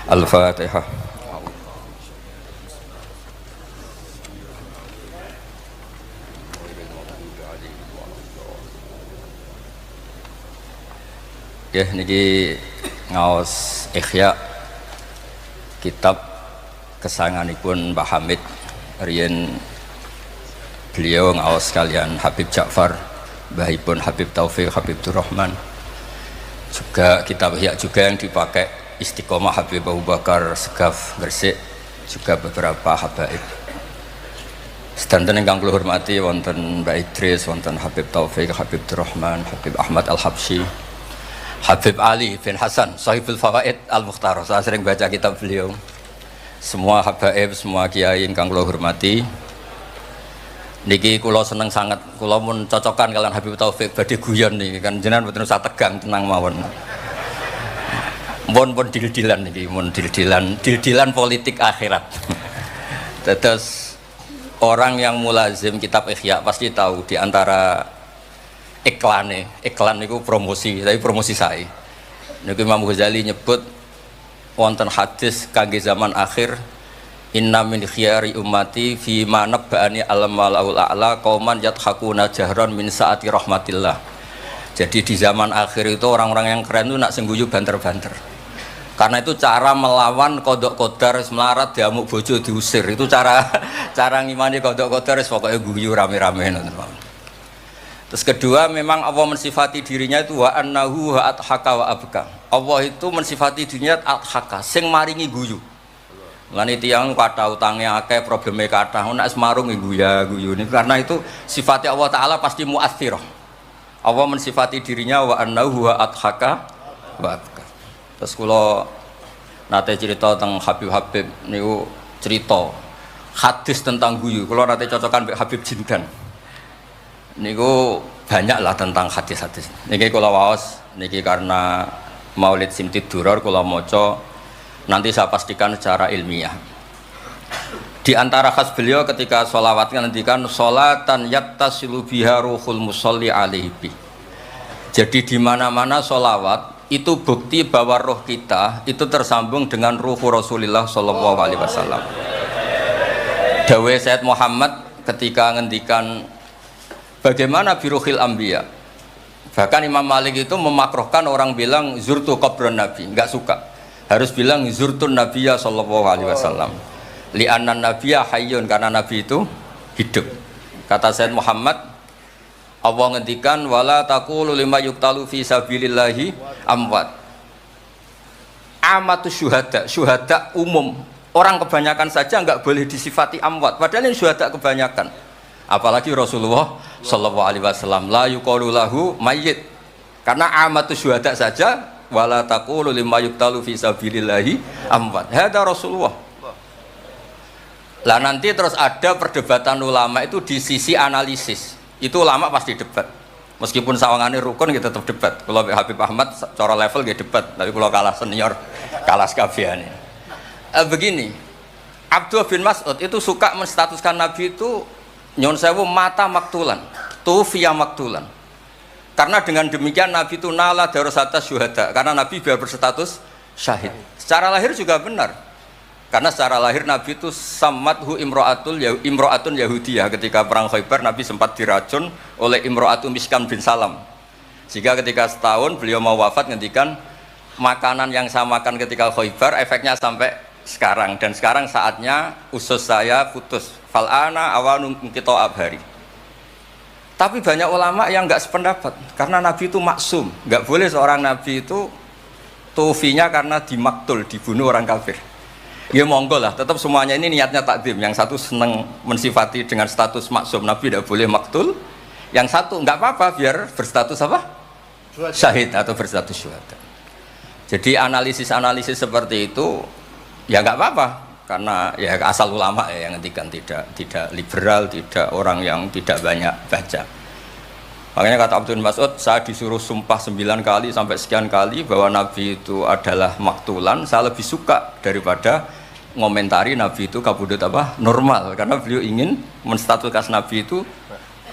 Al-Fatihah. Ya, niki ngaos Ihya kitab kesayanganipun Mbah Hamid riyen beliau ngaos kalian Habib Ja'far, mbahipun Habib Taufik, Habib Durrahman. Juga kitab Ihya juga yang dipakai Istiqomah Habib Abu Bakar Segaf Gresik, juga beberapa habaib. Sedanten ingkang kula hormati wonten Mbak Idris, wonten Habib Taufik, Habib Durrahman, Habib Ahmad Al-Habsyi, Habib Ali bin Hasan, Sahibul Fawaid Al-Mukhtar. Saya sering baca kitab beliau. Semua habaib, semua kiai ingkang kula hormati. Niki kula seneng sangat, kula mun cocokan kalian Habib Taufik badhe guyon niki kan jenengan mboten usah tegang, tenang mawon. Pun dil-dilan niki, mun dil-dilan politik akhirat. Terus orang yang mulazim kitab Ihya pasti tahu di antara iklan niku promosi, tapi promosi saya. Niku Imam Ghazali nyebut wonten hadis kangge zaman akhir, inna min khiyari ummati fi ma nabba'ani al-malaul a'la qauman yadhakuna jahran min saati rahmatillah. Jadi di zaman akhir itu orang-orang yang keren itu nak sengguyu banter-banter. Karena itu cara melawan kodok kodar melarat diamuk bojo diusir. Itu cara ngimani kodok kodar pokoknya guyu rame-rame. Terus kedua, memang Allah mensifati dirinya itu wa annahu wa athaka wa abka. Allah itu mensifati dirinya athaka, sing maringi guyu. Lan tiyang kathah utange akeh, probleme kathah, nek semarung guyu ini karena itu sifatnya Allah taala pasti muathirah. Allah mensifati dirinya wa annahu wa athaka wa abka. Terus kula nate cerita tentang Habib niku cerita hadis tentang guyu. Kula nate cocokan mbek Habib Jindan. Niku banyak lah tentang hadis-hadis. Niki kula waos niki karena Maulid Simtid Duror kula maca, nanti saya pastikan secara ilmiah. Di antara khas beliau ketika sholawat ngendikan sholatan yattasilu biha ruhul musolli alaihi bi. Jadi di mana-mana sholawat itu bukti bahwa roh kita itu tersambung dengan ruh Rasulullah sallallahu alaihi wasallam. Dawe Sayyid Muhammad ketika ngendikan bagaimana biruhil anbiya. Bahkan Imam Malik itu memakruhkan orang bilang zurtu qabran nabi, enggak suka. Harus bilang zurtun nabiyya sallallahu alaihi wasallam. Li'anna nabiyya hayyun, karena nabi itu hidup. Kata Sayyid Muhammad, Allah ngendikan wala taqulu lima yuqtalu fi sabilillahi amwat. Amatus syuhada umum. Orang kebanyakan saja enggak boleh disifati amwat, padahal ini syuhada kebanyakan. Apalagi Rasulullah sallallahu alaihi wasallam la yuqalu lahu mayyit. Karena amatus syuhada saja wala taqulu lima yuqtalu fi sabilillahi amwat. Hada Rasulullah. Lah nanti terus ada perdebatan ulama itu di sisi analisis. Itu ulama pasti debat. Meskipun sawangane rukun kita tetap debat. Kalau Habib Ahmad cara level dia debat, tapi kalau kalah senior, kalah sekabiane. Begini, Abdullah bin Mas'ud itu suka menstatuskan Nabi itu nyon sewu mata maktulan, tufiya maktulan. Karena dengan demikian Nabi itu nala darusata syuhada, karena Nabi biar berstatus syahid. Secara lahir juga benar. Karena secara lahir Nabi itu samathu imro'atun Yahudiyah. Ketika perang Khaybar Nabi sempat diracun oleh Imro'atun Miskan bin Salam. Sehingga ketika setahun beliau mau wafat ngendikan makanan yang saya makan ketika Khaybar efeknya sampai sekarang, dan sekarang saatnya usus saya putus. Fal'ana awalun kita abhari. Tapi banyak ulama yang nggak sependapat karena Nabi itu maksum, nggak boleh seorang Nabi itu tufinya karena dimaktul, dibunuh orang kafir. Ya monggo lah, tetap semuanya ini niatnya takdim. Yang satu senang mensifati dengan status maksum, Nabi tidak boleh maktul. Yang satu nggak apa-apa biar berstatus apa? Syahid atau berstatus syuhada. Jadi analisis seperti itu ya nggak apa-apa, karena ya asal ulama ya yang ngendikan, tidak liberal, tidak orang yang tidak banyak baca. Makanya kata Abdul Mas'ud, saya disuruh sumpah 9 kali sampai sekian kali bahwa Nabi itu adalah maktulan, saya lebih suka daripada ngomentari Nabi itu kabudut apa normal, karena beliau ingin menstatuskan Nabi itu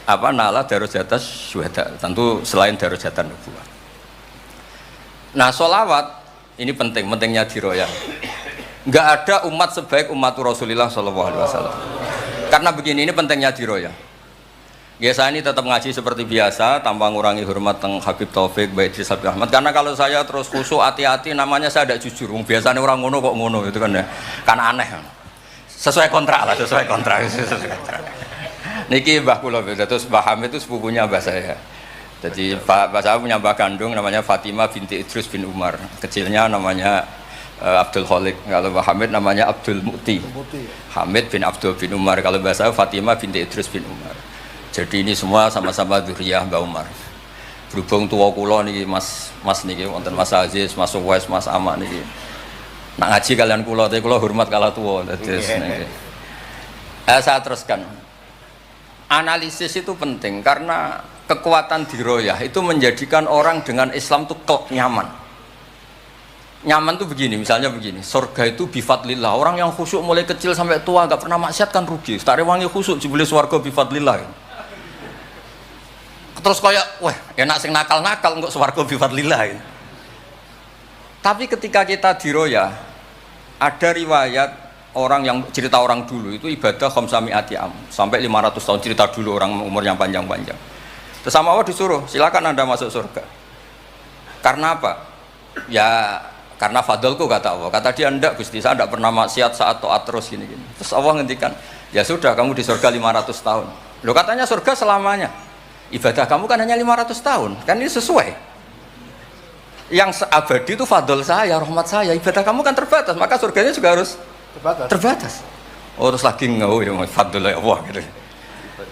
apa nala darujatas syuhada, tentu selain darujatan nubuwah. Nah, sholawat ini pentingnya diroyah. Nggak ada umat sebaik umat Rasulullah Shallallahu Alaihi Wasallam. Karena begini, ini pentingnya diroya. Ya saya ini tetap ngaji seperti biasa tanpa ngurangi hormat teng Habib Taufik, Baik Idris Habib Ahmad. Karena kalau saya terus khusyuk hati-hati namanya saya tidak jujur. Biasanya orang ngono kok ngono itu kan ya. Karena aneh. Sesuai kontrak lah, sesuai kontrak. Niki Mbah kula terus Mbah Hamid itu sepupunya Mbah saya. Jadi Mbah saya punya Mbah kandung namanya Fatimah binti Idris bin Umar. Kecilnya namanya Abdul Khalik, kalau Mbah Hamid namanya Abdul Mu'ti. Hamid bin Abdul bin Umar, kalau bahasa Fatimah binti Idris bin Umar. Jadi ini semua sama-sama dzurriyyah Mbah Umar. Berhubung tua kula niki Mas niki wonten Mas Aziz, Mas Uwais, Mas Amak niki. Nak ngaji kalian kula, tapi kula hormat kala tua. Saya teruskan. Analisis itu penting karena kekuatan diroyah itu menjadikan orang dengan Islam itu nyaman. Nyaman tuh begini, misalnya begini, surga itu bifadlillah. Orang yang khusyuk mulai kecil sampai tua gak pernah maksiat kan rugi. Setari wangi khusyuk jebule swarga bifadlillah. Terus kayak, wah enak sing nakal-nakal kok swarga bifadlillah. Tapi ketika kita diroya, ada riwayat orang yang cerita orang dulu itu ibadah khamsami'ati am sampai 500 tahun, cerita dulu orang umur yang panjang-panjang. Terus sama Allah disuruh, silakan Anda masuk surga. Karena apa? Ya karena fadlku kata Allah. Kata dia, enggak Gusti, saya tidak pernah maksiat saat taat terus gini-gini. Terus Allah ngendikan, ya sudah kamu di surga 500 tahun. Loh katanya surga selamanya. Ibadah kamu kan hanya 500 tahun. Kan ini sesuai. Yang abadi itu fadl saya, rahmat saya. Ibadah kamu kan terbatas, maka surganya juga harus terbatas. Oh terus lagi ngau ya fadl Allah gitu.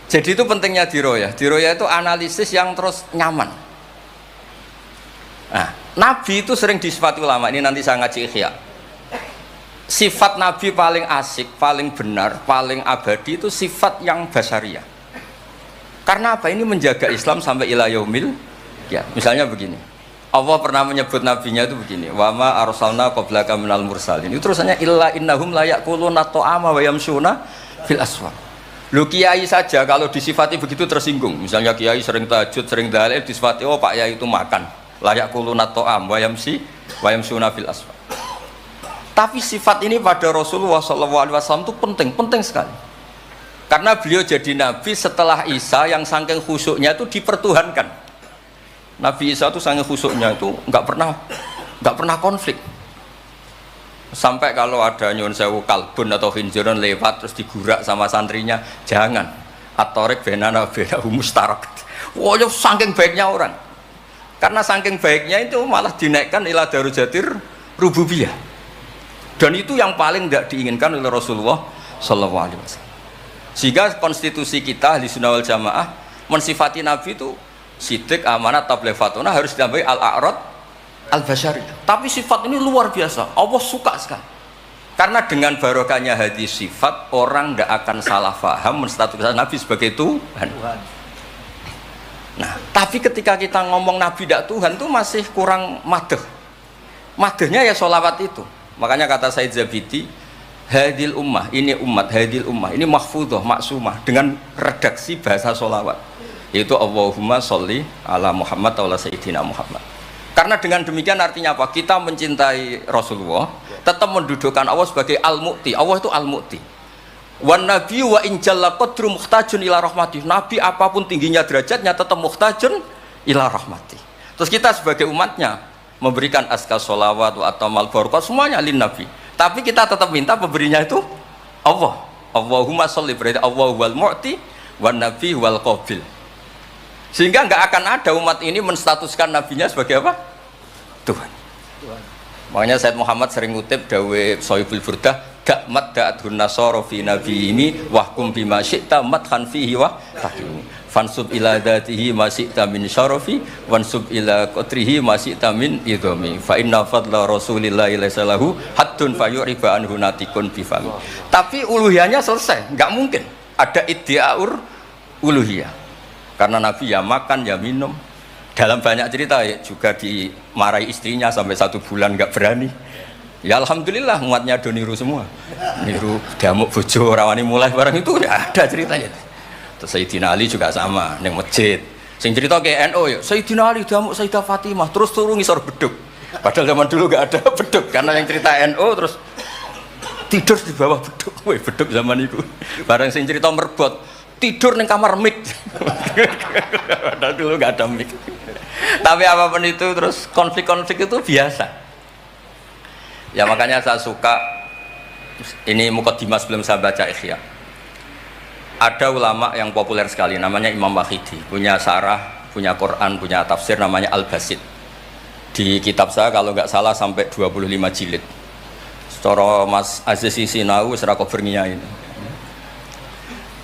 Jadi itu pentingnya diroyah. Diroyah itu analisis yang terus nyaman. Nah, Nabi itu sering disifati ulama, ini nanti saya ngaji Ihya. Sifat Nabi paling asik, paling benar, paling abadi itu sifat yang basyariah. Karena apa? Ini menjaga Islam sampai ila yaumil ya. Misalnya begini, Allah pernah menyebut nabinya itu begini, wa ma arsalna qablaka minal mursalin. Itu terusannya illa innahum la yaquluna ta'ama wa yamshuna fil aswaq. Lu kiai saja kalau disifati begitu tersinggung. Misalnya kiai sering tahajud, sering dalil disifati oh Pak Yai itu makan. Layak kuluna to'am wayam suna fil asfar. Tapi sifat ini pada Rasulullah SAW itu penting sekali. Karena beliau jadi nabi setelah Isa yang saking khusyuknya itu dipertuhankan. Nabi Isa itu saking khusyuknya itu nggak pernah konflik. Sampai kalau ada nyun sewu kalbun atau hinjiron lewat terus digurak sama santrinya, jangan. Atorek benana bena humustarak. Wah, saking baiknya orang. Karena saking baiknya itu malah dinaikkan ila darujatir rububiyah. Dan itu yang paling tidak diinginkan oleh Rasulullah Sallallahu Alaihi Wasallam. Sehingga konstitusi kita Ahli Sunnah wal Jamaah mensifati Nabi itu sidik, amanat, tablighatuna harus ditambahi al-a'rad al-basyariyah. Tapi sifat ini luar biasa. Allah suka sekali. Karena dengan barokahnya hadis sifat orang tidak akan salah faham menstatuskan Nabi sebagai Tuhan. Nah, tapi ketika kita ngomong Nabi tidak Tuhan itu masih kurang madh. Madhnya ya sholawat itu. Makanya kata Said Zabidi, hadil ummah, ini umat, hadil ummah, ini mahfudhah, maksumah dengan redaksi bahasa sholawat. Yaitu Allahumma sholli ala Muhammad wa ala Sayyidina Muhammad. Karena dengan demikian artinya apa? Kita mencintai Rasulullah, tetap mendudukkan Allah sebagai Al-Mu'ti. Allah itu Al-Mu'ti. Wan nabi wa injalla qadru muhtajun ila rahmatih. Nabi apapun tingginya derajatnya tetap muhtajun ila rahmatih. Terus kita sebagai umatnya memberikan aska sholawat atau mal barakah semuanya lin nabi. Tapi kita tetap minta pemberinya itu Allah. Allahumma sholli, berarti Allah wal mu'ti wan nabi wal qabil. Sehingga nggak akan ada umat ini menstatuskan nabinya sebagai apa? Tuhan. Makanya Said Muhammad sering ngutip dawe Sohibul Burdah, dak madda'atun nasara fi nabi ini wahkum bima syi'ta madhan fihi wa tahkimi fansub ila dzatihi ma syi'ta min syarafi wansub ila qatrihi ma syi'ta min idhami fa inna fadla rasulillahi laisa lahu haddun fayuriba anhu natikun bifami. Tapi uluhiyahnya selesai, nggak mungkin ada iddiaur uluhiyah. Karena Nabi ya makan ya minum. Dalam banyak cerita ya, juga dimarahi istrinya sampai 1 bulan nggak berani. Ya alhamdulillah umatnya do niru semua. Niru damuk bojo rawani mulai barang itu ya ada ceritanya. Terus Sayyidina Ali juga sama neng masjid. Sing cerita ke NU ya, Sayyidina Ali damuk Sayyidah Fatimah terus turun ngisor beduk. Padahal zaman dulu nggak ada beduk karena yang cerita NU terus tidur di bawah beduk. Wih, beduk zaman itu. Bareng sing cerita merbot, tidur ning kamar mik. Padahal dulu nggak ada mik. Tapi apapun itu terus konflik-konflik itu biasa. Ya makanya saya suka ini mukadimah sebelum saya baca Ihya. Ada ulama yang populer sekali namanya Imam Wahidi, punya sarah, punya Quran, punya tafsir namanya Al-Basit. Di kitab saya kalau nggak salah sampai 25 jilid. Secara Mas Aziz Sinau serah cover ini.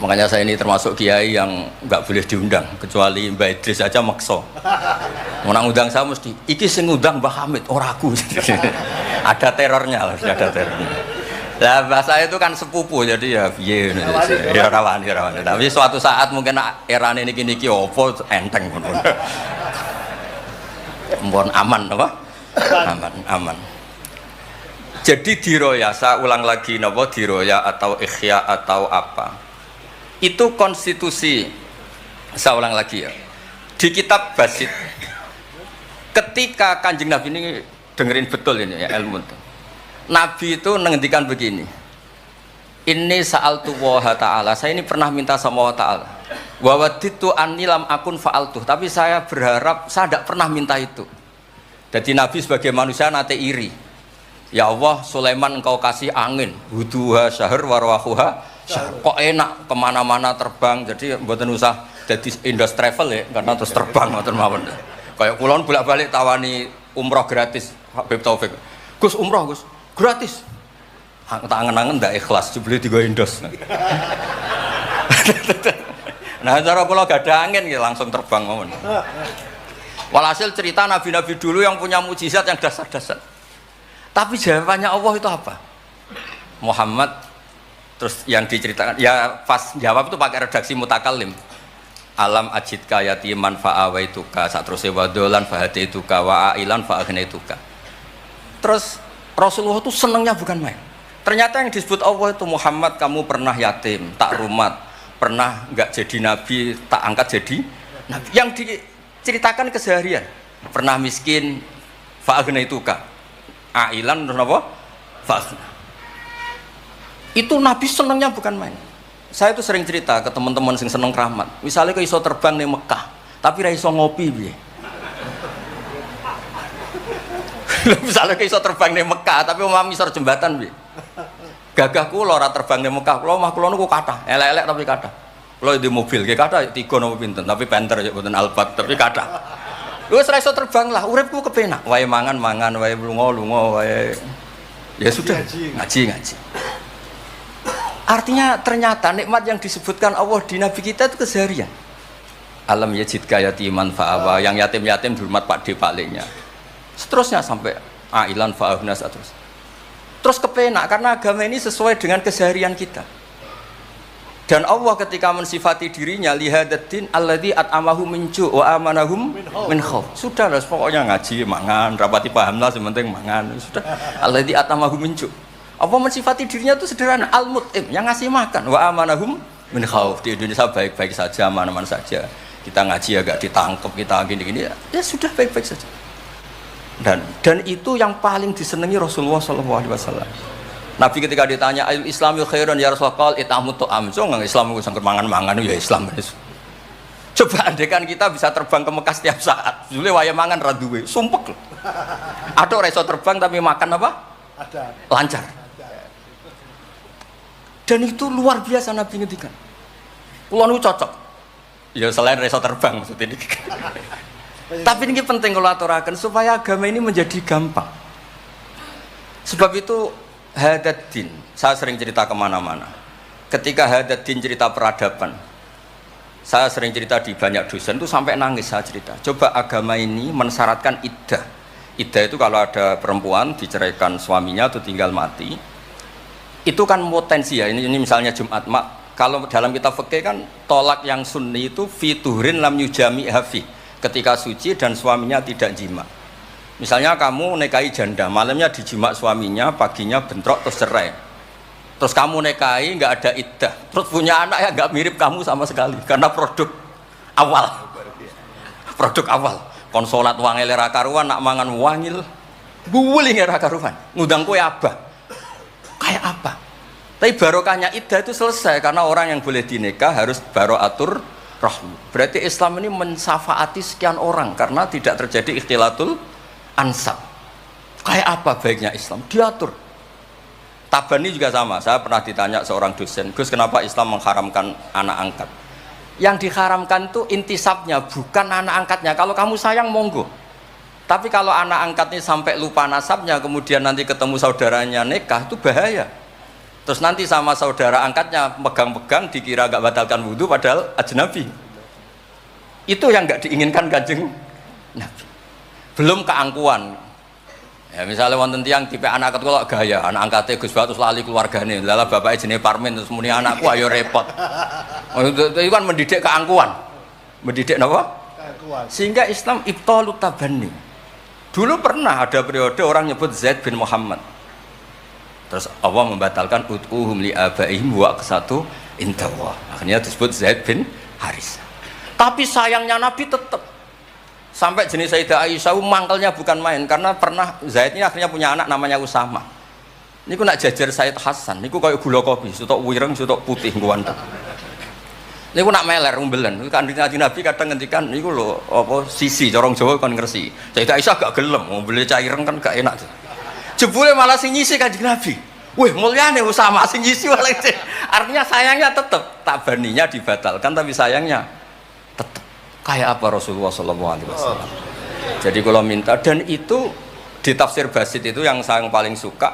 Makanya saya ini termasuk kiai yang nggak boleh diundang kecuali Mbak Idris aja makso. Mau undang saya mesti iki sing ngundang Mbah Hamid ora aku. Ada terornya lah, ada terornya. Lah bahasa itu kan sepupu jadi ya piye ya rawan. Tapi suatu saat mungkin erane niki opo enteng ngono. Mohon aman apa? Aman. Jadi diroya, saya ulang lagi napa diroya atau ikhya atau apa? Itu konstitusi, saya ulang lagi ya. Di kitab Basit ketika Kanjeng Nabi ini dengerin betul ini ya ilmu itu. Nabi itu menghentikan begini. Ini sa'altu wa ta'ala, saya ini pernah minta sama Allah Ta'ala. Wa waditu anni lam akun fa'altuh, tapi saya berharap saya tidak pernah minta itu. Jadi Nabi sebagai manusia nate iri. Ya Allah, Sulaiman engkau kasih angin, huduha syahr warwahuha syahr. Kok enak kemana-mana terbang, jadi mboten usah jadi Indos Travel ya, karena terus terbang ngoten mawon. Kayak kulon bolak-balik tawani umroh gratis, Habib Taufik. Gus umroh Gus, gratis. Tangan-tangan ndak ikhlas, dibeli 3 Indos. Nah, cara kula gak ada angin ya langsung terbang mawon. Walhasil cerita nabi-nabi dulu yang punya mukjizat yang dasar-dasar. Tapi jawabannya Allah itu apa? Muhammad terus yang diceritakan ya pas jawab itu pakai redaksi mutakallim. Alam ajidka yatiman fa'awaituka satruse wadolan fahadaituka wa ailan fa'agnaituka. Terus Rasulullah itu senangnya bukan main. Ternyata yang disebut Allah itu Muhammad kamu pernah yatim, tak rumat, pernah enggak jadi nabi, tak angkat jadi nabi. Yang diceritakan keseharian, pernah miskin fa'agnaituka. Ailan terus apa? Fa'agna. Itu nabi senangnya bukan main. Saya itu sering cerita ke teman-teman yang seneng keramat. Misalnya ke iso terbang di Mekah, tapi ra iso ngopi piye. Misalnya ke iso terbang di Mekah, tapi omah misor jembatan piye. Gagah kula ora terbang di Mekah, kula omah kula niku kathah, elek-elek tapi kathah. Kula di mobil, nggih kathah 3 napa pinten, tapi penter ya mboten Alphard, tapi kathah. Wis ra iso terbang lah, uripku kepenak. Wae mangan, wae lunga, wae ya sudah ngaji. Artinya ternyata nikmat yang disebutkan Allah di Nabi kita itu keseharian. Alam yajidka yatiman fa'awa, yang yatim-yatim dihormat Pak D palingnya. Seterusnya sampai ailan fa'ahna terus. Terus kepenak karena agama ini sesuai dengan keseharian kita. Dan Allah ketika mensifati dirinya lihadatin alladzi at'amahu min ju' wa amanahum min khauf. Sudah lah pokoknya ngaji, mangan, rapati pahamlah sementing mangan. Sudah alladzi at'amahu min ju'. Apa mensifati dirinya itu sederhana, al-mut'im, yang ngasih makan, wa amanahum min khauf. Di Indonesia baik-baik saja, aman-aman saja. Kita ngaji agak ditangkap, kita gini-gini, ya sudah baik-baik saja. Dan itu yang paling disenangi Rasulullah SAW. Nabi ketika ditanya al Islami khairan ya Rasulullah itamu to'am, so nggak Islam itu sangker mangan-mangan ya Islam. Coba andekan kita bisa terbang ke Mekah setiap saat, jule waya mangan raduwe, sumpek loh. Ada orang iso terbang tapi makan apa? Ada. Lancar. Dan itu luar biasa Nabi ngendikan. Kulo niku cocok. Ya selain reso terbang maksud ini. Tapi ini penting kalau aturaken supaya agama ini menjadi gampang. Sebab itu Hadaddin, saya sering cerita kemana-mana. Ketika Hadaddin cerita peradaban, saya sering cerita di banyak dosen itu sampai nangis saya cerita. Coba agama ini mensyaratkan iddah. Iddah itu kalau ada perempuan diceraikan suaminya atau tinggal mati, itu kan potensi ya. Ini misalnya Jumat mak. Kalau dalam kitab fikih kan tolak yang sunni itu fiturin lam yujami hafi, ketika suci dan suaminya tidak jima. Misalnya kamu nikahi janda, malamnya dijima suaminya, paginya bentrok terus cerai. Terus kamu nikahi nggak ada iddah, terus punya anak ya nggak mirip kamu sama sekali karena produk awal. Produk awal. Konsolat wangil ra karuan, nak mangan wangil, buwuling ra karuan. Ngundang kowe abah. Kayak apa? Tapi barokahnya iddah itu selesai karena orang yang boleh dinikah harus baroatur rahmi. Berarti Islam ini mensafaati sekian orang karena tidak terjadi ikhtilatul ansab. Kayak apa baiknya Islam? Diatur. Tabani juga sama. Saya pernah ditanya seorang dosen, Gus, kenapa Islam mengharamkan anak angkat? Yang diharamkan itu intisabnya, bukan anak angkatnya. Kalau kamu sayang, monggo. Tapi kalau anak angkatnya sampai lupa nasabnya, kemudian nanti ketemu saudaranya nikah, itu bahaya. Terus nanti sama saudara angkatnya pegang-pegang, dikira gak batalkan wudhu, padahal ajnabi. Itu yang gak diinginkan Kanjeng Nabi. Belum keangkuhan. Ya misalnya wonten tiyang tipe anak angkat kok gaya, anak angkatnya Gus Batus lali keluargane, lala bapaknya jenenge Parmin terus muni anakku ayo repot. Itu kan mendidik keangkuhan. Mendidik napa? Keangkuhan. Sehingga Islam ibtalut tabanni. Dulu pernah ada periode orang nyebut Zaid bin Muhammad. Terus Allah membatalkan ud'uhum li abaihim wa aqsatu indallah. Akhirnya disebut Zaid bin Haris. Tapi sayangnya Nabi tetap sampai jenis Sayyidah Aisyah mangkelnya bukan main karena pernah Zaid ini akhirnya punya anak namanya Usama. Niku nak jajar Sayyid Hasan, niku kayak gula kopi, sutok wireng, sutok putih kuwan. Niku nak meler umbelen. Kanjeng Nabi kadang ngendikan niku lho apa sisi corong Jawa kon ngersi. Sayyidah Aisyah gak gelem, umbele caireng kan gak enak. Jebule malah sing nyisi Kanjeng Nabi. Wih, mulyane Usama sing nyisi malah. Artinya sayangnya tetap, tabaninya dibatalkan tapi sayangnya tetap. Kayak apa Rasulullah SAW. Jadi kalau minta, dan itu di tafsir Basit itu yang saya paling suka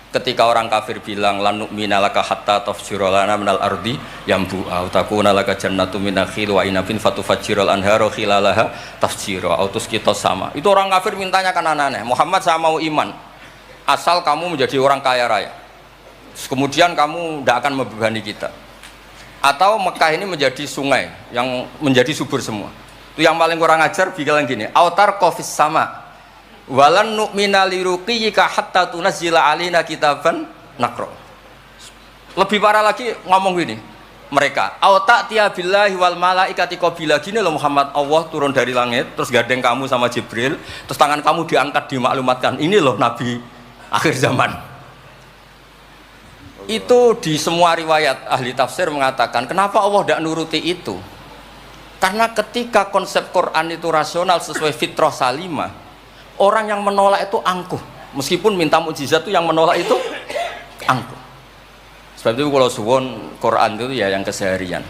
ketika orang kafir bilang lan nu'mina laka hatta tafjura lana minal ardi yambu'a takuna laka jannatu min nakhil wa inabin fatufajjiral anharu khilalaha tafjira autus kita sama. Itu orang kafir mintanya kan aneh-aneh. Muhammad saya mau iman asal kamu menjadi orang kaya raya. Kemudian kamu tidak akan membebani kita. Atau Mekah ini menjadi sungai yang menjadi subur semua. Itu yang paling kurang ajar bilang gini, autar kofis sama walan nu'mina liruqiyika hatta tunazzila alina kitaban nakro. Lebih parah lagi ngomong gini mereka, auta tiya billahi wal malaikati qabila. Gini loh Muhammad, Allah turun dari langit terus gandeng kamu sama Jibril, terus tangan kamu diangkat dimaklumatkan, ini loh Nabi akhir zaman. Itu di semua riwayat ahli tafsir mengatakan kenapa Allah tidak nuruti itu, karena ketika konsep Quran itu rasional sesuai fitrah salimah, orang yang menolak itu angkuh, meskipun minta mukjizat itu yang menolak itu angkuh. Sebab itu kalau suwon Quran itu ya yang keseharian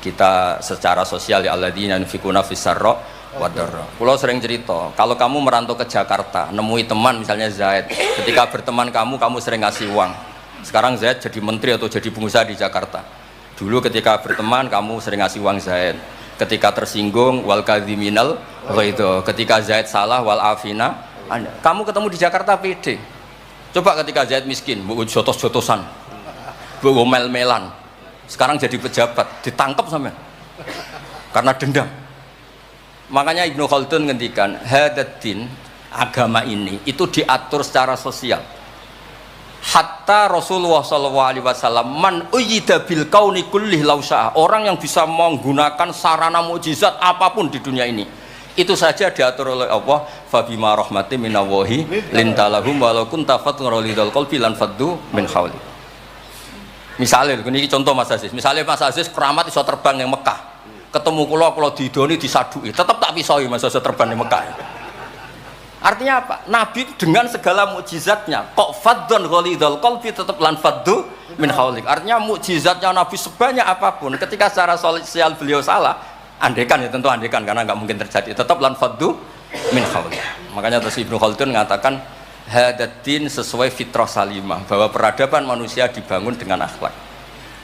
kita secara sosial, ya alladzina yunfikuna fis-sarra wad-dharra. Kalau sering cerita kalau kamu merantau ke Jakarta nemui teman misalnya Zaid, ketika berteman kamu sering ngasih uang. Sekarang Zaid jadi menteri atau jadi pengusaha di Jakarta. Dulu ketika berteman kamu sering ngasih uang Zaid. Ketika tersinggung wal kadhiminal ghaidha. Ketika Zaid salah wal afina. Kamu ketemu di Jakarta pede. Coba ketika Zaid miskin, mbok jotos-jotosan. Mbok mel-melan. Sekarang jadi pejabat, ditangkap sampean. Karena dendam. Makanya Ibnu Khaldun ngendikan, hadatin agama ini itu diatur secara sosial. Hatta Rasulullah SAW man uyyida bil kauni kullih lausa'ah, orang yang bisa menggunakan sarana mukjizat apapun di dunia ini itu saja diatur oleh Allah. Fabima rahmatin minallahi lintalahum walau kunta fatun ghalidhal qalbi lan faddu min hawli. Misalnya ini contoh Mas Aziz, misalnya Mas Aziz keramat iso terbang yang Mekah, ketemu kula didoni disadui tetap tak pisoi Mas Aziz terbang di Mekah. Artinya apa? Nabi dengan segala mukjizatnya kok faddun ghalidhal qalbi tetap lan faddu min haulik. Artinya mukjizatnya Nabi sebanyak apapun ketika secara sosial beliau salah, andekan ya tentu andekan karena nggak mungkin terjadi, tetap lan faddu min haulik. Makanya terus Ibnu Khaldun mengatakan hadatin sesuai fitrah salimah, bahwa peradaban manusia dibangun dengan akhlak.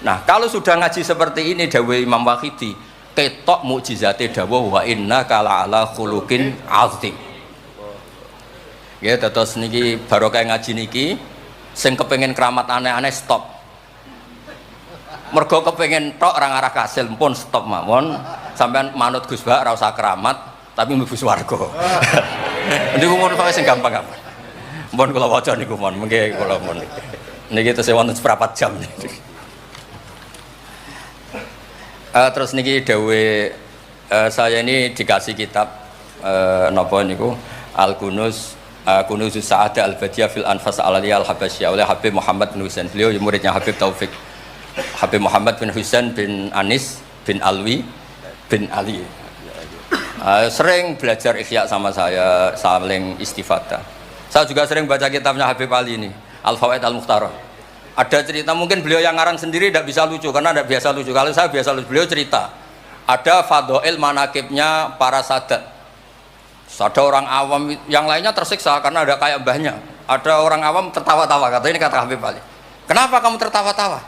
Nah, kalau sudah ngaji seperti ini dawuh Imam Waqidi, ketok mukjizate dawuh wa inna kala ala khuluqin azim. Ya, terus niki barokah ngaji niki, sing kepengen keramat aneh-aneh stop. Mergo kepengen tok orang arah kasil pun stop mawon. Sampean manut Gus Bak ora usah keramat, tapi mlebu swarga. Niku mun kok sing gampang apa. Mun kula waca niku mon, mengke kula mon. Niki tesih wonten seprapat jam niki. Terus niki dawuh saya ini dikasih kitab napa niku Al-Kunuz Kunuzus Sa'adah Al-Badiyah fil Anfas Al-Aliyah Al-Habasyah oleh Habib Muhammad bin Husain. Beliau muridnya Habib Taufik. Habib Muhammad bin Husain bin Anis bin Alwi bin Ali. Sering belajar Ihya sama saya, saling istifadah. Saya juga sering baca kitabnya Habib Ali ini, Al-Fawaid Al-Mukhtarah. Ada cerita, mungkin beliau yang ngarang sendiri tidak bisa lucu karena tidak biasa lucu. Kalau saya biasa lucu. Beliau cerita ada fadhail manakibnya para sadat. Ada orang awam yang lainnya tersiksa karena ada kayak mbahnya. Ada orang awam tertawa-tawa, kata ini kata Habib Ali. Kenapa kamu tertawa-tawa?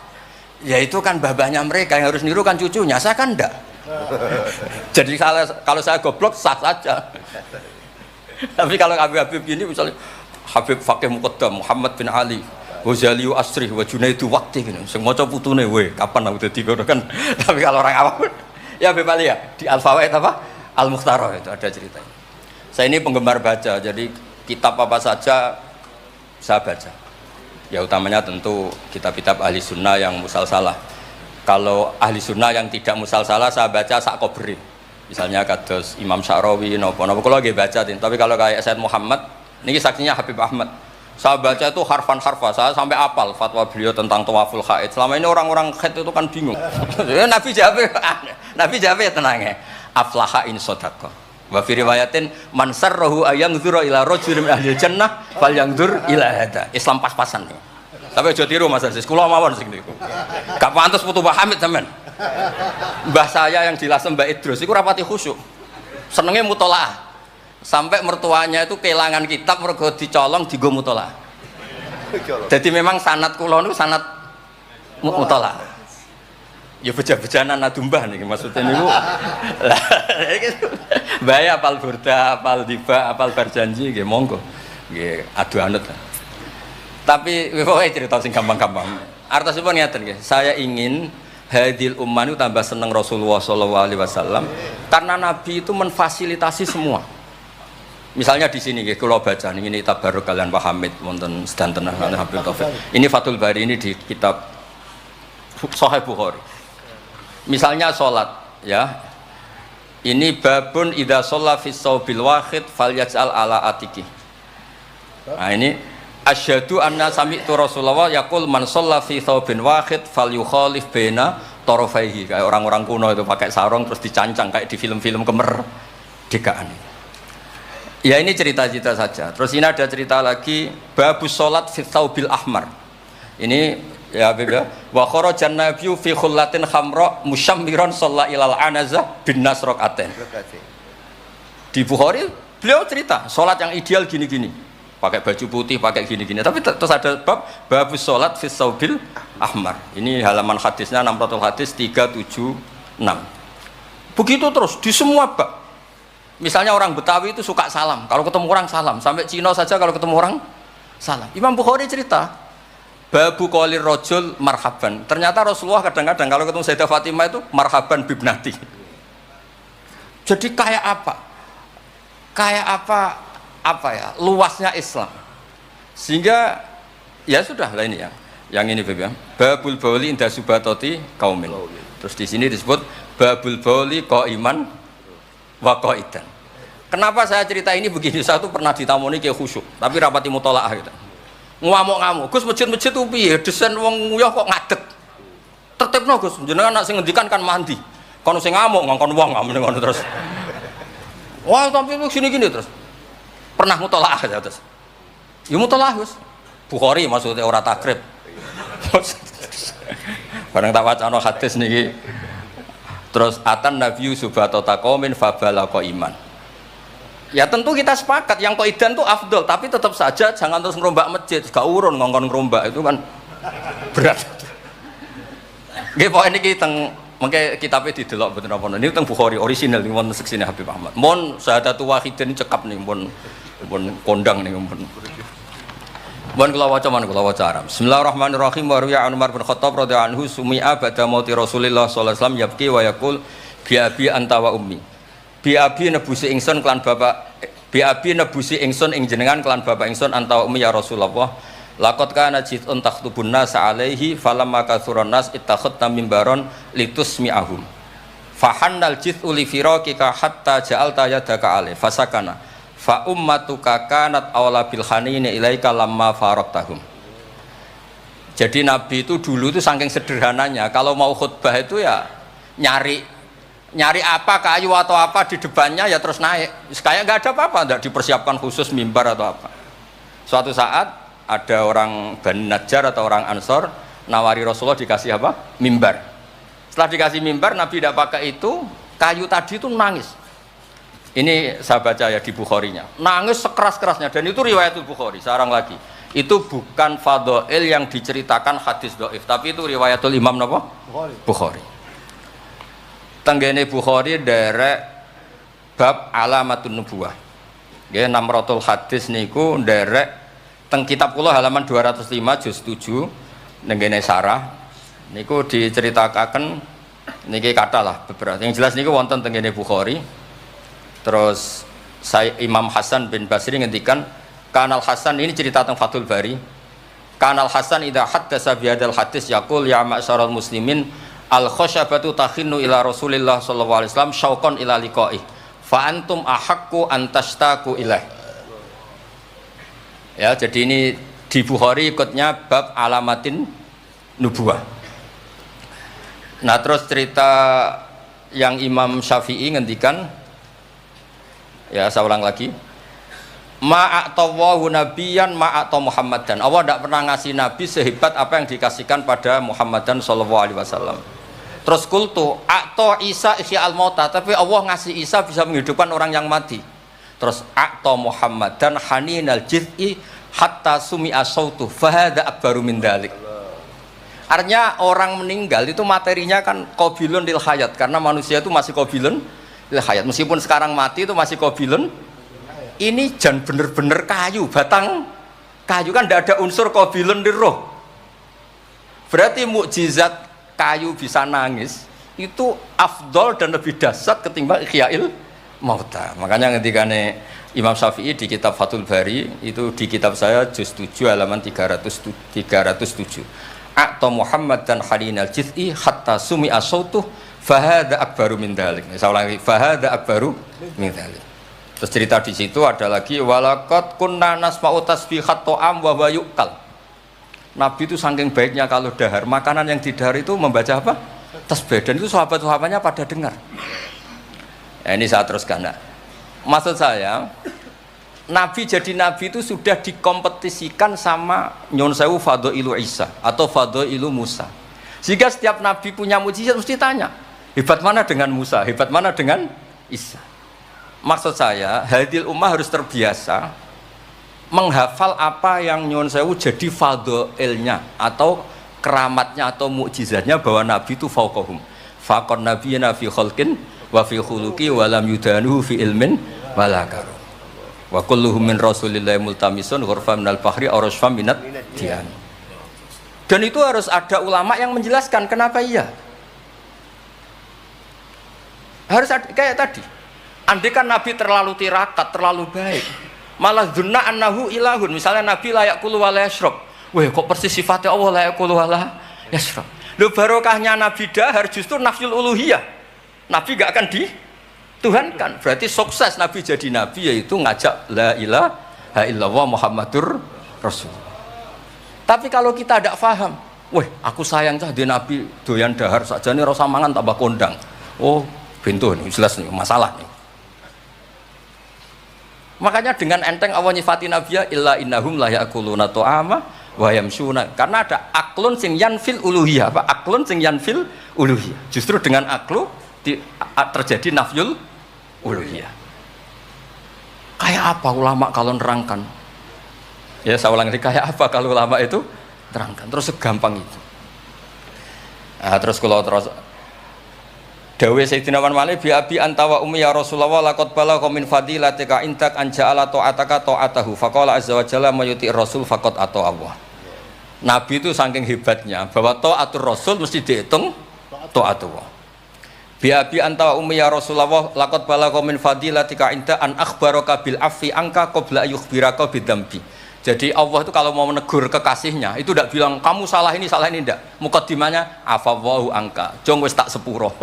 Ya itu kan mbah-mbahnya mereka yang harus niru kan cucunya, saya kan enggak. Jadi kalau saya goblok sah saja. Tapi kalau Habib gini misalnya Habib Fakih Muqaddam Muhammad bin Ali Ghazali Asri wa Junaidu Waqti gini, sing maca putune we kapan aku dadi ngono kan. Tapi kalau orang awam ya Habib Ali ya di Al-Fawaid apa? Al-Mukhtarah itu ada ceritanya. Saya ini penggemar baca, jadi kitab apa saja saya baca. Ya utamanya tentu kitab-kitab ahli sunnah yang musalsalah. Kalau ahli sunnah yang tidak musalsalah saya baca sak kobri. Misalnya kados Imam Sya'rawi, nopo-nopo kalau lagi baca. Tapi kalau kayak Said Muhammad, ini saksinya Habib Ahmad. Saya baca itu harfan-harfa, saya sampai apal fatwa beliau tentang tawaful haid. Selama ini orang-orang haid itu kan bingung. Nabi jawab ya tenang ya. Aflaha in sodaqah. Wa fi riwayatin man sarrahu ayangdzura ila rajulin min ahli jannah falyangdzur ila hada. Islam pas-pasan nih. Tapi aja tiru Mas Aziz, kula mawon sing niku. Gak pantes putu Mbah Hamid sampean. Mbah saya yang di Lasem Mbak Idrus iku rapati khusyuk. Senenge mutolaah. Sampai mertuanya itu kehilangan kitab mergo dicolong digo mutolaah. Jadi memang sanad kula niku sanad mutolaah. Ya beja-bejanan adumbah nih maksudnya niku. Lah bahaya apal burda, apal diba, apal berjanji nggih monggo. Nggih adu anut. Tapi pokoke cerita sing gampang-gampang. Artosipun ngeten nggih, saya ingin hadil ummah itu tambah seneng Rasulullah sallallahu alaihi wasallam karena Nabi itu memfasilitasi semua. Misalnya di sini nggih kula baca ini tabarruk kalian Pak Hamid wonten sedanten Habib Taufik. Ini Fathul Bari ini di kitab Sahih Bukhari. Misalnya sholat, ya. Ini babun idza shalla fi shaubil wahid falyaj'al ala atiki. Nah ini asyhadu anna sami'tu Rasulullah yaqul man shalla fi shaubin wahid falyukhalif baina tarafaihi. Kayak orang-orang kuno itu pakai sarung terus dicancang kayak di film-film kemerdekaan. Ya ini cerita-cerita saja. Terus ini ada cerita lagi babus sholat fi shaubil ahmar. Ini ya Habib ya. Wa kharajan nabiyyu fi khullatin khamra musyammiran shalla ilal anazah bin nasraqatin. Di Bukhari beliau cerita salat yang ideal gini-gini. Pakai baju putih, pakai gini-gini. Tapi terus ada babus salat fi saubil ahmar. Ini halaman hadisnya 600 hadis 376. Begitu terus di semua bab. Misalnya orang Betawi itu suka salam. Kalau ketemu orang salam, sampai Cina saja kalau ketemu orang salam. Imam Bukhari cerita babu qolir rajul marhaban. Ternyata Rasulullah kadang-kadang kalau ketemu Sayyidah Fatimah itu marhaban bibnati. Jadi kayak apa? Kayak apa ya? Luasnya Islam. Sehingga ya sudah lah ini ya. Yang ini Beb ya. Babul bauli inda subatoti kaumin. Terus di sini disebut babul bauli qaiman wa qaidan. Kenapa saya cerita ini begini? Saya tuh pernah ditamoni kayak khusyuk, tapi rapati mutolaah gitu. Ngamuk-ngamuk, Gus masjid-masjid itu piye? Desain wong nguyah kok ngadeg. Tertibno Gus, jenengan nak sing ngendikan kan mandi. Kono sing ngamuk ngongkon wong ngamuk ngono terus. Wah, tapi gini-gini terus. Pernah mutolaah ya terus. Ya mutolaah Gus. Bukhari maksudnya ora takrib. Barang tak wacana hadis niki. Terus atan nabiyyu subhata taqamin fabalaqa iman. Ya tentu kita sepakat yang qaidan itu afdol, tapi tetap saja jangan terus ngerombak masjid, gak urun ngongkon ngerombak itu kan berat. Nggih pokoke niki teng mengke kitabe didelok mboten apa niku teng Bukhari orisinal niku wonten seksine Habib Ahmad. Mon syahadatu wahidin cekap nih mon kondang nih mon. Mon kula waca Arab. Bismillahirrahmanirrahim wa ruya Umar bin Khattab radhiyallahu anhu sumi'a ba'da mauti Rasulillah sallallahu alaihi wasallam yabki wa yaqul bi abi anta wa ummi. Biabi nebusi ingsun klan bapak biabi nebusi ingsun ing jenengan klan bapak ingsun anta ummi ya Rasulullah laqad kana jitun takhtubun nas alaihi falamma kathuran nas ittakhadna mimbaron litusmi'ahum fahannal jit'u li firaqika hatta ja'alta yadaka alaihi fasakana fa ummatuka kanat awla bil hanini ilaika lamma faraqtahum. Jadi Nabi itu dulu itu saking sederhananya, kalau mau khutbah itu ya nyari apa, kayu atau apa di depannya ya terus naik. Kayak nggak ada apa-apa, nggak dipersiapkan khusus mimbar atau apa. Suatu saat ada orang Bani Najjar atau orang Ansor nawari Rasulullah dikasih apa? Mimbar. Setelah dikasih mimbar, Nabi tidak pakai itu, kayu tadi itu nangis. Ini saya baca ya di Bukharinya, nangis sekeras-kerasnya, dan itu riwayat Bukhari. Sekarang lagi, itu bukan fadhail yang diceritakan hadis dhaif, tapi itu riwayatul Imam napa? Bukhari. Tenggene Bukhari derek bab alamatun nubuwah. Nggih 600 hadis niku derek teng kitab kula halaman 205 juz 7 nenggene sarah niku diceritakaken niki kata lah beberapa. Yang jelas niku wonten tenggene Bukhari. Terus saya Imam Hasan bin Basri ngendikan Kanal Hasan, ini cerita tentang Fathul Bari. Kanal Hasan idza haddasa bi hadzal hadis yaqul ya ma'syaral muslimin al khasyabatu takhinnu ila Rasulillah sallallahu alaihi wasallam syauqan ila liqa'i fa antum ahaqqu an tashtaqu ilaih. Ya, jadi ini di Bukhari ikutnya bab alamatin nubuwah. Nah, terus cerita yang Imam Syafi'i ngendikan, ya saya ulang lagi, ma'atawahu nabiyan ma'ata Muhammadan. Allah tidak pernah ngasih nabi sehebat apa yang dikasihkan pada Muhammadan sallallahu alaihi wasallam. Terus kultu a'ta Isa ihya al-mauta, tapi Allah ngasih Isa bisa menghidupkan orang yang mati. Terus a'ta Muhammadan haninal jiz'i hatta sumi'a sautu fahada akbaru min dzalik. Artinya orang meninggal itu materinya kan qabilun lil hayat, karena manusia itu masih qabilun lil hayat. Meskipun sekarang mati itu masih qabilun. Ini jan bener-bener kayu, batang kayu, kan tidak ada unsur qabilun lil roh. Berarti mukjizat kayu bisa nangis itu afdol dan lebih dahsyat ketimbang ihya'il mauta. Makanya ketikane Imam Syafi'i di kitab Fathul Bari, itu di kitab saya juz 7 halaman 307. A'ta Muhammad dan halinal jiz'i hatta sumi'a sautuh fahada akbaru min dzalik. Saya ulangi, fahada akbaru min dzalik. Terus cerita di situ ada lagi walaqad kunna nasma'u tasbihat ta'am wa yuqal. Nabi itu saking baiknya kalau dahar, makanan yang didahar itu membaca apa? Tasbih, dan itu sahabat-sahabatnya pada dengar. Nah, ini saya teruskan. Nah, maksud saya, Nabi jadi Nabi itu sudah dikompetisikan sama Nyon Sewu Fadhailu Isa atau Fadhailu Musa. Jika setiap Nabi punya mujizat mesti tanya, hebat mana dengan Musa, hebat mana dengan Isa. Maksud saya, hadil ummah harus terbiasa menghafal apa yang Nyon Sewu jadi fadhailnya atau keramatnya atau mukjizatnya, bahwa Nabi itu fauqahum. Faqon nabiyina fi khalqin wa fi khuluqi wa lam yudanuhu fi ilmin wala karam. Wa kulluhum min rasulillahi multamisun ghurfa minal bahri aw rasfa minat dian. Dan itu harus ada ulama yang menjelaskan kenapa iya. Harus ada, kayak tadi. Andai kan Nabi terlalu tirakat, terlalu baik, malah dzunna annahu ilahun. Misalnya Nabi layak kulu wa la yashrab. Weh, kok persis sifatnya Allah layak kulu wa la yashrab. Lho, barokahnya Nabi dahar justru nafyul uluhiyah. Nabi gak akan dituhankan. Berarti sukses Nabi jadi Nabi yaitu ngajak la ilaha illallah Muhammadur Rasul. Tapi kalau kita tidak paham, weh aku sayang cah di Nabi doyan dahar saja nih rasa mangan tambah kondang. Oh pintu nih jelas nih masalah nih. Makanya dengan enteng Allah nyifati Nabi ya illa innahum la ya'kuluna ta'ama wa yamshuna, karena ada aklun sing yanfil uluhiyah. Apa aklun sing yanfil uluhiyah? Justru dengan aklu terjadi nafyul uluhiyah. Kayak apa ulama kalau nerangkan? Ya saya ulang lagi, kayak apa kalau ulama itu terangkan? Terus segampang itu. Nah, terus kalau terus dawe Sayyidina Malik bi abi anta wa ummi ya Rasulullah laqad balagha min fadilatika intak an ja'ala ta'ataka ta'atahu faqala azza wa jalla mayuti rasul faqad ata Allah. Nabi itu saking hebatnya bahwa ta'atur rasul mesti dihitung ta'atullah. Bi abi anta wa ummi ya Rasulullah laqad balagha min fadilatika inta an akhbaraka bil afi anka qabla yukhbiraka bidzambi. Jadi Allah itu kalau mau menegur kekasihnya itu tidak bilang kamu salah ini tidak. Mukaddimahnya afawwahu angka. Jong wis tak sepuro.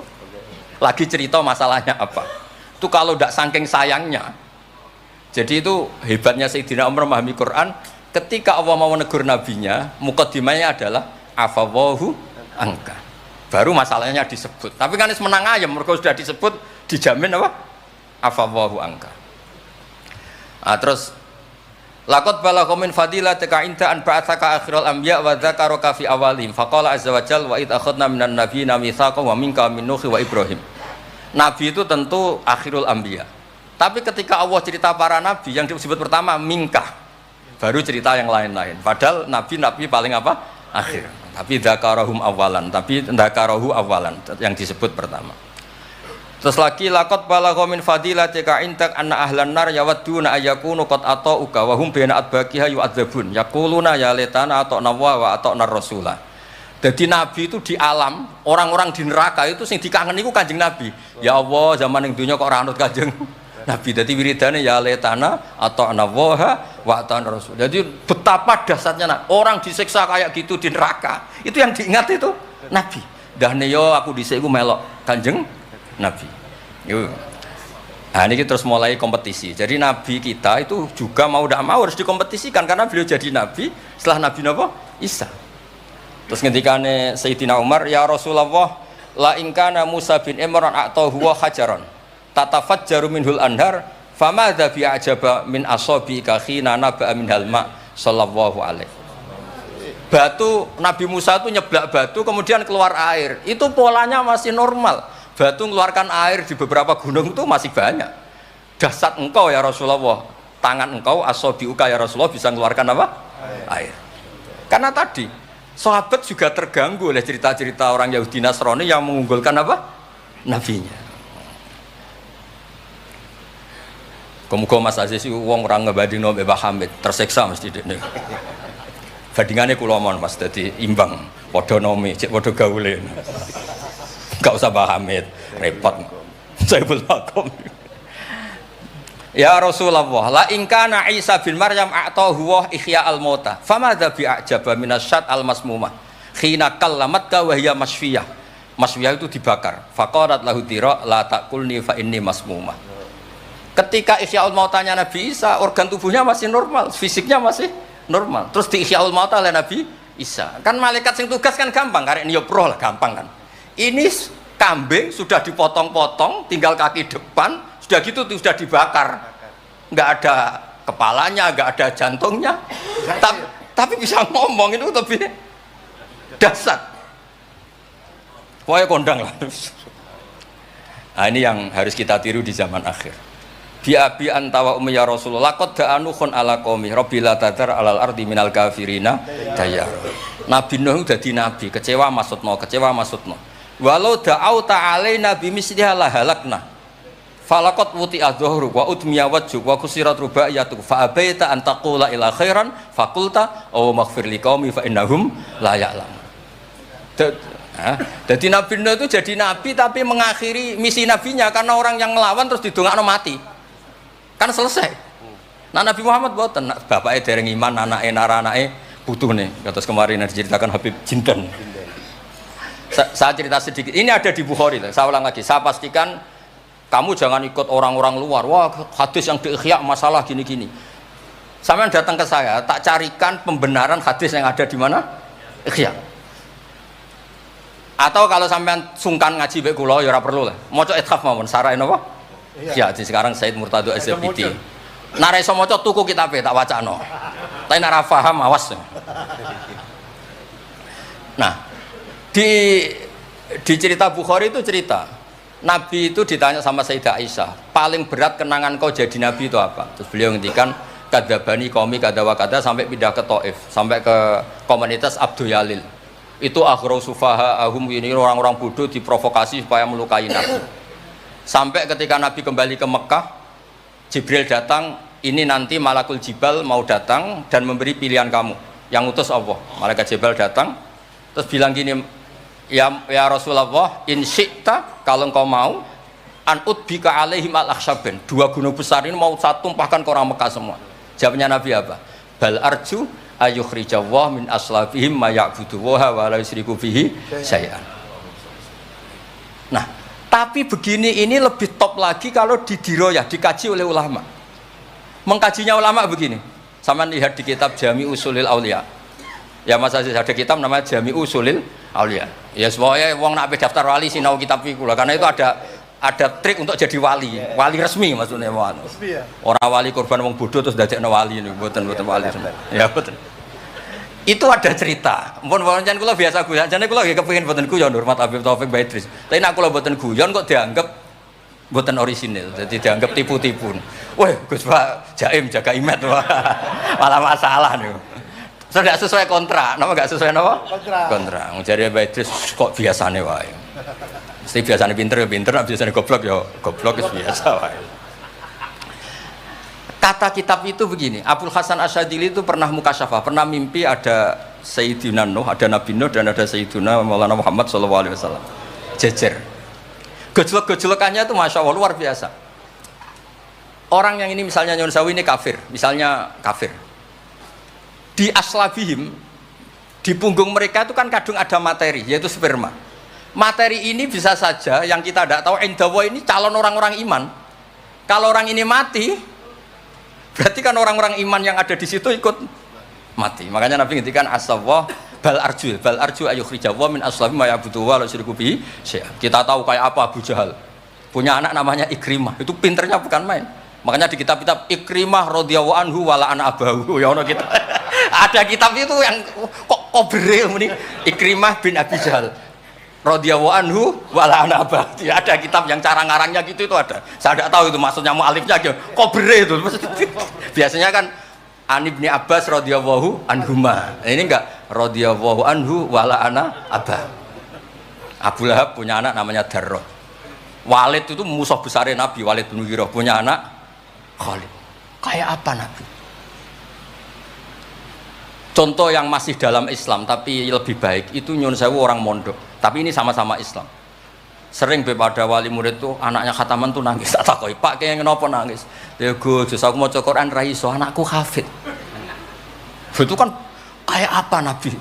Lagi cerita masalahnya apa. Itu kalau tidak saking sayangnya Jadi itu hebatnya Sayyidina Umar memahami Quran. Ketika Allah mau menegur nabinya, mukaddimahnya adalah afawahu angka. Baru masalahnya disebut. Tapi kan menang ayam, mereka sudah disebut, dijamin apa? Afawahu angka. Nah, terus laqad balagha min fadilatika inta an ba'atsaka akhiral anbiya wa dzakaraka fi awalihim. Faqala azza wa jalla wa id akhadna minan nabiyina mitsaqan wa minka min Nuh wa Ibrahim. Nabi itu tentu akhirul anbiya. Tapi ketika Allah cerita para nabi, yang disebut pertama mingkah, baru cerita yang lain-lain. Padahal nabi paling apa? Akhir. Tapi dzakarahum awalan, tapi dzakarahu awalan yang disebut pertama. Terus lagi laqad balagha min fadilatika intak anna ahlan nar yawadduna ayyakunu qad ata'uka wa hum baina adbaqiha yu'adzabun yaquluna ya laitana ata'na wa ata'na rasulah. Jadi nabi itu di alam, orang-orang di neraka itu sing dikangeni iku Kanjeng Nabi. Ya Allah, zaman ning dunya kok ora anut Kanjeng Nabi. Dadi wiridane ya laitana ata'na wa ata'na rasul. Jadi betapa dahsyatnya orang disiksa kayak gitu di neraka. Itu yang diingat itu Nabi. Dahne yo aku dhisik iku melok Kanjeng Nabi. Yuk. Nah ini terus mulai kompetisi. Jadi Nabi kita itu juga mau tidak mau harus dikompetisikan karena beliau jadi Nabi setelah Nabi Isa. Terus ngendikane Sayyidina Umar, ya Rasulullah, la in kana Musa bin Imran a'tahu wa hajaran tatafajjaru minhul anhar famadza bi ajaba min asabi ka khina naba'a minhal ma sallallahu alaihi. Batu Nabi Musa itu nyeblak batu kemudian keluar air. Itu polanya masih normal. Batu mengeluarkan air di beberapa gunung itu masih banyak. Dahsyat engkau ya Rasulullah, tangan engkau asabiuka ya Rasulullah bisa mengeluarkan apa? Air. Karena tadi sahabat juga terganggu oleh cerita-cerita orang Yahudi Nasrani yang mengunggulkan apa? Nabinya. Kemudian Mas Aziz itu wong orang ngebandingno mbek Mbah Hamid, tersiksa mesti dekne. Bandingannya kula mon Mas dadi imbang, padha nomi, cek padha gaule. Enggak usah Mbah Hamid, repot. Saya belum. Ya Rasulullah, la in kana Isa bin Maryam a'tahu wa ihya al-mauta famadza bi a'jaba minasyat al-masmumah khina kallamat wa hiya masfiyah. Masfiyah itu dibakar. Faqalat lahu tira la taqulni fa inni masmumah. Ketika ihyaul mautanya Nabi Isa, organ tubuhnya masih normal, fisiknya masih normal. Terus di ihyaul mauta oleh Nabi Isa. Kan malaikat sing tugas kan gampang, karek niup roh lah gampang kan. Ini kambing sudah dipotong-potong, tinggal kaki depan, sudah gitu sudah dibakar, nggak ada kepalanya, nggak ada jantungnya, tapi bisa ngomong. Itu lebih dahsyat. Pokoknya kondang lah. Nah ini yang harus kita tiru di zaman akhir. Biabi antawa ummi ya Rasulullah qad da'anukhun ala qaumi rabbil tadar alal ardi minal kafirina dayar. Nabi Nuh dadi nabi, kecewa maksudno. Walau da'au ta'alaina bimisliha la halakna. Falaqat wuti adzuhru wa udmiya wajhu wa kusirat rubaiyatu fa abaita an taqula ila khairan faqulta aw maghfir liqaumi fa innahum la ya'lamun. Jadi Nabi Nuh itu jadi nabi tapi mengakhiri misi nabinya karena orang yang ngelawan terus didongakno mati. Kan selesai. Nah Nabi Muhammad boten, bapaknya dereng iman, anake butuh nih. Kados kemarin diceritakan Habib Jinten. Saya cerita sedikit. Ini ada di Bukhari. Saya ulang lagi. Saya pastikan kamu jangan ikut orang-orang luar. Wah, hadis yang di-ihya masalah gini-gini. Sampeyan datang ke saya, tak carikan pembenaran hadis yang ada di mana? Ihya. Atau kalau sampean sungkan ngaji mbek kula ya ora perlu lah. Maca ithaf mawon sarai napa? Ya, di sekarang Said Murtado SPT. Nek iso maca tuku kitabe tak wacano. Tapi nek ora paham awas. Nah, di cerita Bukhari itu cerita Nabi itu ditanya sama Sayyidah Aisyah, paling berat kenangan kau jadi Nabi itu apa? Terus beliau ngendikan kadzabani qaumi kadza wa kadza sampai pindah ke Taif, sampai ke komunitas Abdul Yalil. Itu akhru sufaha ahum, ini orang-orang bodoh diprovokasi supaya melukai Nabi. Sampai ketika Nabi kembali ke Mekah, Jibril datang, ini nanti Malakul Jibal mau datang dan memberi pilihan kamu yang utus Allah. Malaikat Jibril datang terus bilang gini, ya Rasulullah, in syi'ta, kalau engkau mau, an udbika alaihim al-akhsyaben, 2 gunung besar ini mau saya tumpahkan ke orang Mekah semua. Jawabnya Nabi apa? Bal arju ayukhrijawah min aslafihim ma ya'buduwaha wa la yusriku bihi syai'an. Nah, tapi begini ini lebih top lagi kalau didiroyah, dikaji oleh ulama. Mengkajinya ulama begini. Sama lihat di kitab Jami Usulil Aulia. Ya masa ada kitab namanya Jami Usulil Aulia. Ya semuanya wong nak daftar wali sinau kitab iku lah karena itu ada trik untuk jadi wali. Wali resmi maksudnya wali. Ya? Orang wali korban wong bodoh terus dadekno wali niku mboten wali. Ya betul. Itu ada cerita. Mun pancen kula biasa guyon. Jane kula nggih kepengin mboten guyon hormat Habib Taufik Baidris. Tapi nek kula mboten guyon kok dianggap mboten orisinil. Jadi dianggap tipu-tipu. Wah, Gus Pak jaim jaga imet wah. Malah masalah niku. Sudah sesuai kontrak. Napa enggak sesuai napa? Kontrak. Jare Baidris kok biasane wae. Mesti biasane pinter ya pinter, nek biasane goblok ya goblok wis biasa wae. Kata kitab itu begini, Abdul Hasan Asyadili itu pernah mukasyafah, pernah mimpi ada Sayyidina Nuh, ada Nabi Nuh dan ada Sayyidina Maulana Muhammad SAW. Jejer. Gejolak-gejolakannya itu Masya Allah luar biasa. Orang yang ini misalnya Nyun Sewu ini kafir, misalnya kafir. Di aslabihim, di punggung mereka itu kan kadung ada materi, yaitu sperma. Materi ini bisa saja yang kita tidak tahu, Indawa ini calon orang-orang iman. Kalau orang ini mati, berarti kan orang-orang iman yang ada di situ ikut mati. Makanya Nabi ngendikan asawah bal arju ayukhrijawa min aslabi ma ya'budu wa la yusyriku bihi syai'an. Kita tahu kayak apa Abu Jahal. Punya anak namanya Ikrimah. Itu pinternya bukan main. Makanya di kitab-kitab Ikrimah radhiyallahu anhu wala ana abahu. Ya ono kita. Ada kitab itu yang kok kobre muni Ikrimah bin Abi Jahal. Radhiyallahu anhu wala ana abahu. Ada kitab yang cara ngarangnya gitu itu ada. Saya tidak tahu itu maksudnya mu'alifnya kobre itu. Biasanya kan An Ibni Abbas radhiyallahu anhuma. Ini enggak radhiyallahu anhu wala ana abah. Abu Lahab punya anak namanya Darrah. Walid itu musuh besarnya Nabi, Walid bin Mughirah punya anak Khalid. Kayak apa Nabi? Contoh yang masih dalam Islam tapi lebih baik itu Nyun Sewu orang mondok. Tapi ini sama-sama Islam. Sering pada wali murid tuh anaknya khataman tuh nangis. Tak takoi, Pak kayak kenapa nangis? Ya Gus, aku mau Quran ra iso, anakku hafid. Itu kan kayak apa Nabi?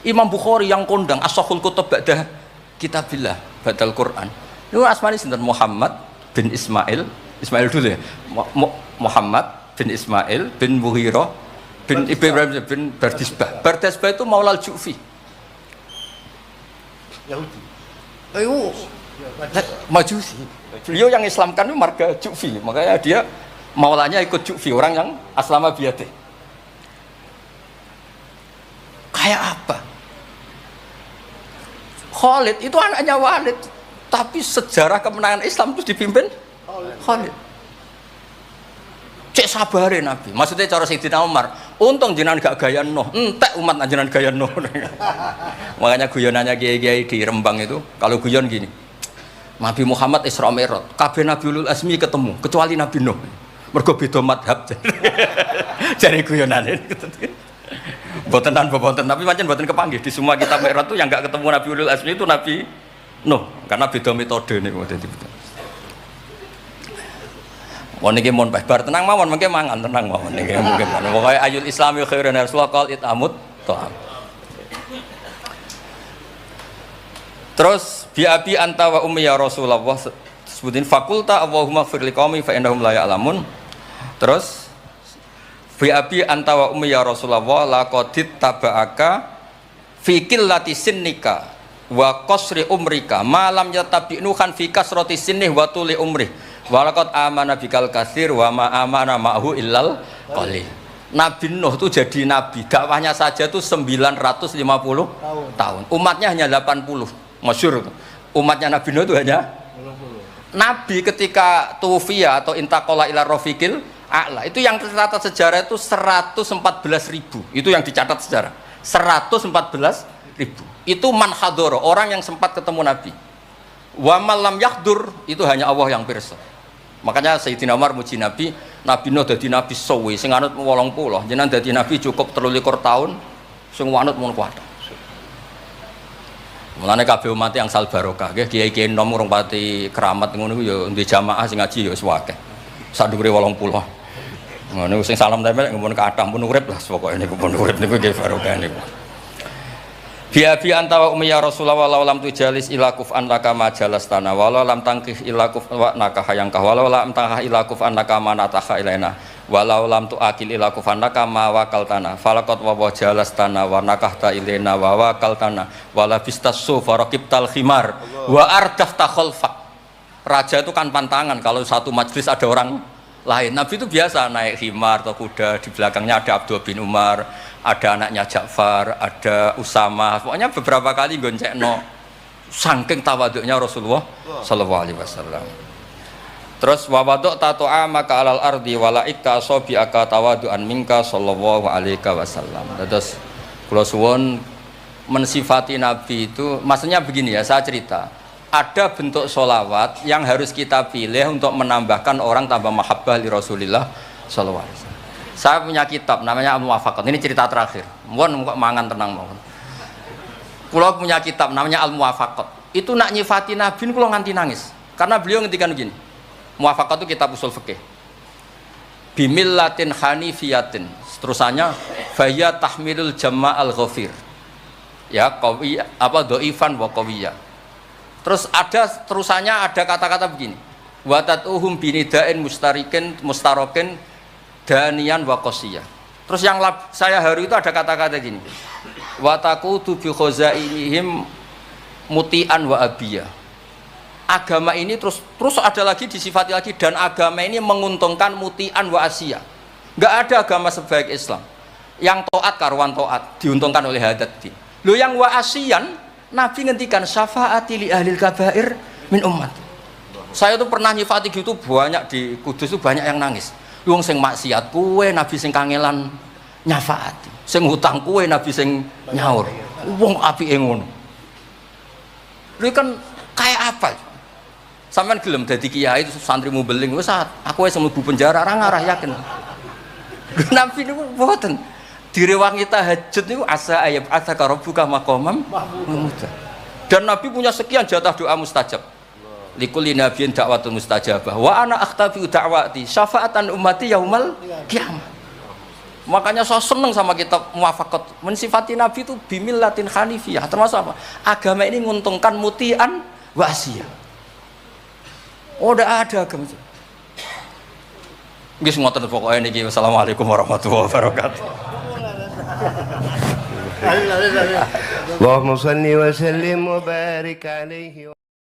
Imam Bukhari yang kondang as-sahul kutub ba'da kitabillah, ba'dal Quran. Itu asmani sinten Muhammad bin Ismail dulu ya. Muhammad bin Ismail bin Mughirah bin Ibrahim bin Bardisbah. Bardisbah itu Maulal Ju'fi. Yahudi. Ayo, Majusi. Beliau yang Islamkan itu marga Ju'fi, makanya dia maulanya ikut Ju'fi, orang yang aslama biyate. Kayak apa? Khalid itu anaknya Walid, tapi sejarah kemenangan Islam itu dipimpin Khalid. Cek sabare Nabi. Maksudnya cara Sayyidina Umar, untung jenengan gak gaya Nuh, entek umat jenengan gaya Nuh. Makanya guyonannya kiai-kiai di Rembang itu, kalau guyon gini. Nabi Muhammad Isra Mi'raj, kabeh Nabi Ulul Azmi ketemu, kecuali Nabi Nuh. Mergo beda madhab. Jare guyonane. Mboten tapi pancen mboten kepanggih di semua kitab Mi'raj itu yang gak ketemu Nabi Ulul Azmi itu Nabi Nuh, karena beda metode niku dadi. Wong niki mun bar tenang mawon mengke mangan tenang mawon niki mungkin. Pokoke ayul islami khairan rasulullah qal itamut ta'am. Terus bi abi anta wa ummi ya Rasulullah sebutin fakulta Allahumma fir liqaumi fa innahum la ya'lamun. Terus bi abi anta wa ummi ya Rasulullah laqadit taba'aka fi qillati sinnika wa qasri umrika ma lam yatabi'nu kan fi kasrati sinnih wa tuli umri. Walaqad amana bikal katsir wa ma amana ma'hu illal qalil. Nabi Nuh itu jadi nabi, dakwahnya saja itu 950 tahun. Umatnya hanya 80. Masyhur. Umatnya Nabi Nuh itu hanya 80. Nabi ketika tufiya atau intaqala ila rafiqil a'la, itu yang tercatat sejarah itu 114.000. Itu yang dicatat sejarah. 114.000. Itu man hadara, orang yang sempat ketemu Nabi. Wa malam yahdur, itu hanya Allah yang pirsa. Makanya Sayyidina Umar muji Nabi, Nabi Nuh dadi nabi suwi, sing anut 80, jenengan dadi nabi cukup 23 tahun, sing anut mun kuat. Mulane kabeh umat yang sal barokah, nggih kiai-kiai nom urung pati keramat ngono ya ndek jamaah sing ngaji ya wis akeh. Sadure 80. Ngono sing salam tempel ngempun kathah pun urip lah pokoke niku pun urip niku nggih barokah niku. Bi anta wa ummi ya Rasulullah walau lam tujalis ila kuf'an laka ma jalastana walau lam tangkih ila kuf'an naka hayangka walau lam tangkah ila kuf'an naka ma nataha ilaina walau lam tuakil ila kuf'an naka ma wakaltana falaqat wa jalastana wa nakahta ilaina wa wakaltana wala bistasu faraqibtal khimar wa ardafta khalfak. Raja itu kan pantangan kalau satu majelis ada orang lain. Nabi itu biasa naik khimar atau kuda, di belakangnya ada Abdul bin Umar, ada anaknya Ja'far, ada Usama. Pokoknya beberapa kali goncekno saking tawaduknya Rasulullah sallallahu alaihi wasallam. Terus wa wadok tato'a maka alal ardi walaika asobi aka tawadu'an minka sallallahu alaihi wasallam. Terus kula suwun mensifati Nabi itu maksudnya begini ya, saya cerita. Ada bentuk sholawat yang harus kita pilih untuk menambahkan orang tambah mahabbah li Rasulillah sallallahu alaihi wasallam. Saya punya kitab namanya Al-Muwafaqat. Ini cerita terakhir. Mohon kok mangan tenang mohon. Kula punya kitab namanya Al-Muwafaqat. Itu nak nyifati Nabi kula nganti nangis. Karena beliau ngendikan begini. Muwafaqat itu kitab usul fikih. Bimillatin hanifiyatin. Terusannya faya tahmilul jama'al ghafir. Ya, qawiyya apa dhaifan wa qawiyya. Terus ada terusannya ada kata-kata begini. Watatuhum binidain mustarokin danian wa qasiyah. Terus yang saya haru itu ada kata-kata gini. Wataqutu bi khazainihim mutian wa abiyah. Agama ini terus ada lagi disifati lagi dan agama ini menguntungkan mutian wa asiyah. Enggak ada agama sebaik Islam. Yang taat karuan taat diuntungkan oleh hadad. Lo yang wa asiyan Nabi ngendikan syafaati li ahlil kabair min umat. Saya tuh pernah nyifati gitu banyak di Kudus itu banyak yang nangis. Wong sing maksiat kuwe Nabi sing kangelan nyafaati. Sing hutang kuwe Nabi sing nyaur. Wong apike ngono. Lha kan kayak apa? Sampeyan gelem dadi kiai santrimu beling wis aku wis mlebu penjara ora ngarah yakin. Nabi niku mboten. Direwangi tahajud itu asa ayat ataka rabbuka maqamam mahmuda. Dan Nabi punya sekian jatah doa mustajab. Likulli nabiyyin da'watun mustajabah wa ana akhtabi da'wati syafaatan ummati yaumal qiyamah. Makanya saya senang sama kitab Muwafaqat. Mensifati Nabi itu bimillatin hanifiyah. Termasuk apa? Agama ini menguntungkan mutian wa asiyah. Oh, udah ada agama itu. Nggih ngoten pokoke niki. Wassalamualaikum warahmatullahi wabarakatuh. اللهم صل وسلم وبارك عليه